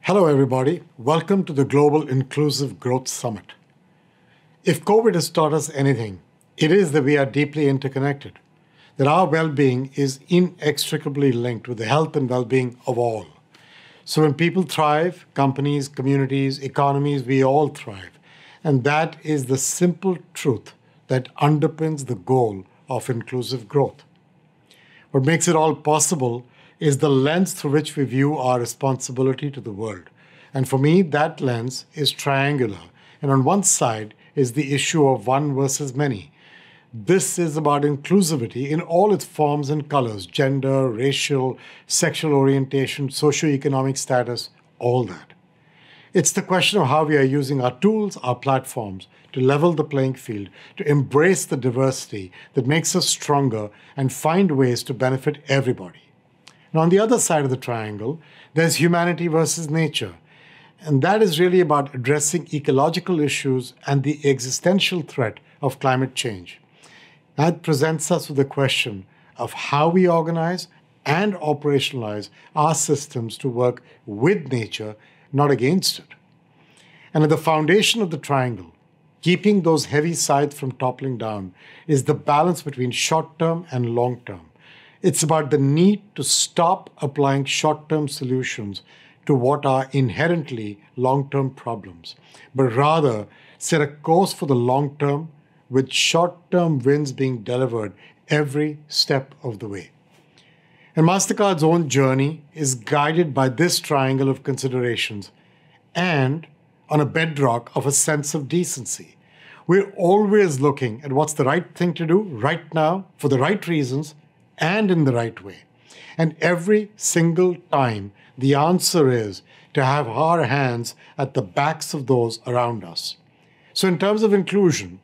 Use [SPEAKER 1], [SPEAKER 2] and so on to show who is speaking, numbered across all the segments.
[SPEAKER 1] Hello, everybody. Welcome to the Global Inclusive Growth Summit. If COVID has taught us anything, it is that we are deeply interconnected, that our well-being is inextricably linked with the health and well-being of all. So when people thrive, companies, communities, economies, we all thrive. And that is the simple truth that underpins the goal of inclusive growth. What makes it all possible is the lens through which we view our responsibility to the world. And for me, that lens is triangular. And on one side is the issue of one versus many. This is about inclusivity in all its forms and colors: gender, racial, sexual orientation, socioeconomic status, all that. It's the question of how we are using our tools, our platforms, to level the playing field, to embrace the diversity that makes us stronger and find ways to benefit everybody. And on the other side of the triangle, there's humanity versus nature. And that is really about addressing ecological issues and the existential threat of climate change. That presents us with the question of how we organize and operationalize our systems to work with nature, not against it. And at the foundation of the triangle, keeping those heavy sides from toppling down, is the balance between short-term and long-term. It's about the need to stop applying short-term solutions to what are inherently long-term problems, but rather set a course for the long term with short-term wins being delivered every step of the way. And Mastercard's own journey is guided by this triangle of considerations and on a bedrock of a sense of decency. We're always looking at what's the right thing to do right now for the right reasons and in the right way. And every single time, the answer is to have our hands at the backs of those around us. So in terms of inclusion,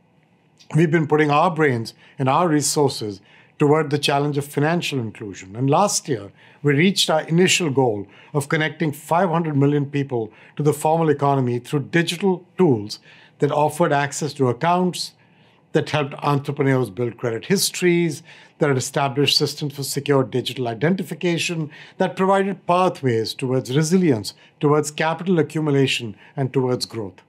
[SPEAKER 1] we've been putting our brains and our resources toward the challenge of financial inclusion. And last year, we reached our initial goal of connecting 500 million people to the formal economy through digital tools that offered access to accounts, that helped entrepreneurs build credit histories, that had established systems for secure digital identification, that provided pathways towards resilience, towards capital accumulation, and towards growth.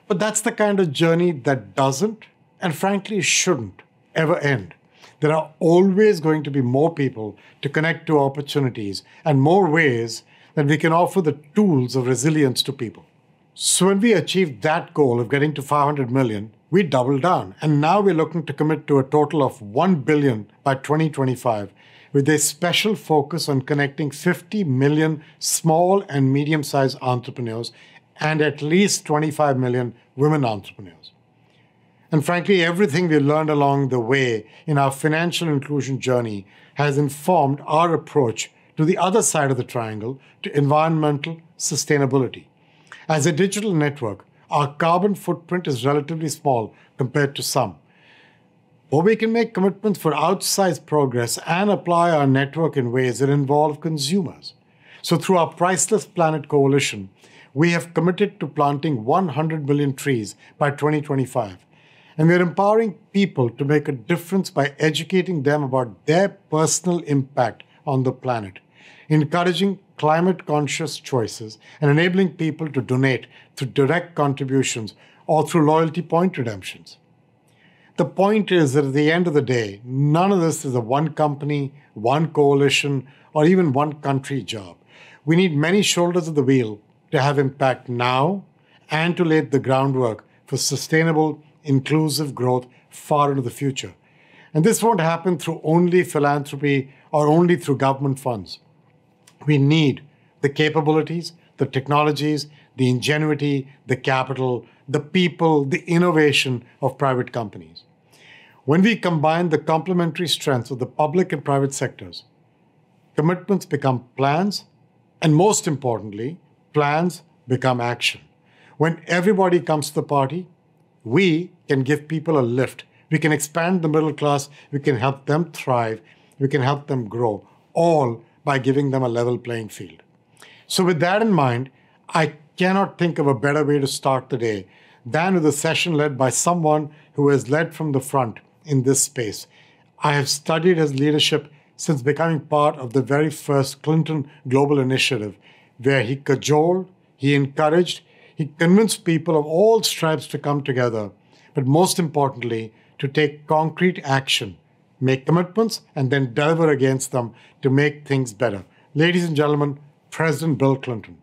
[SPEAKER 1] But that's the kind of journey that doesn't, and frankly shouldn't, ever end. There are always going to be more people to connect to opportunities and more ways that we can offer the tools of resilience to people. So when we achieved that goal of getting to 500 million, we doubled down. And now we're looking to commit to a total of 1 billion by 2025, with a special focus on connecting 50 million small and medium-sized entrepreneurs and at least 25 million women entrepreneurs. And frankly, everything we learned along the way in our financial inclusion journey has informed our approach to the other side of the triangle, to environmental sustainability. As a digital network, our carbon footprint is relatively small compared to some. But we can make commitments for outsized progress and apply our network in ways that involve consumers. So through our Priceless Planet Coalition, we have committed to planting 100 million trees by 2025. And we're empowering people to make a difference by educating them about their personal impact on the planet, encouraging climate-conscious choices, and enabling people to donate through direct contributions or through loyalty point redemptions. The point is that at the end of the day, none of this is a one company, one coalition, or even one country job. We need many shoulders of the wheel to have impact now and to lay the groundwork for sustainable, inclusive growth far into the future. And this won't happen through only philanthropy or only through government funds. We need the capabilities, the technologies, the ingenuity, the capital, the people, the innovation of private companies. When we combine the complementary strengths of the public and private sectors, commitments become plans, and most importantly, plans become action. When everybody comes to the party, we can give people a lift. We can expand the middle class. We can help them thrive. We can help them grow, all by giving them a level playing field. So with that in mind, I cannot think of a better way to start the day than with a session led by someone who has led from the front in this space. I have studied his leadership since becoming part of the very first Clinton Global Initiative, where he cajoled, he encouraged, he convinced people of all stripes to come together, but most importantly, to take concrete action, make commitments, and then deliver against them to make things better. Ladies and gentlemen, President Bill Clinton.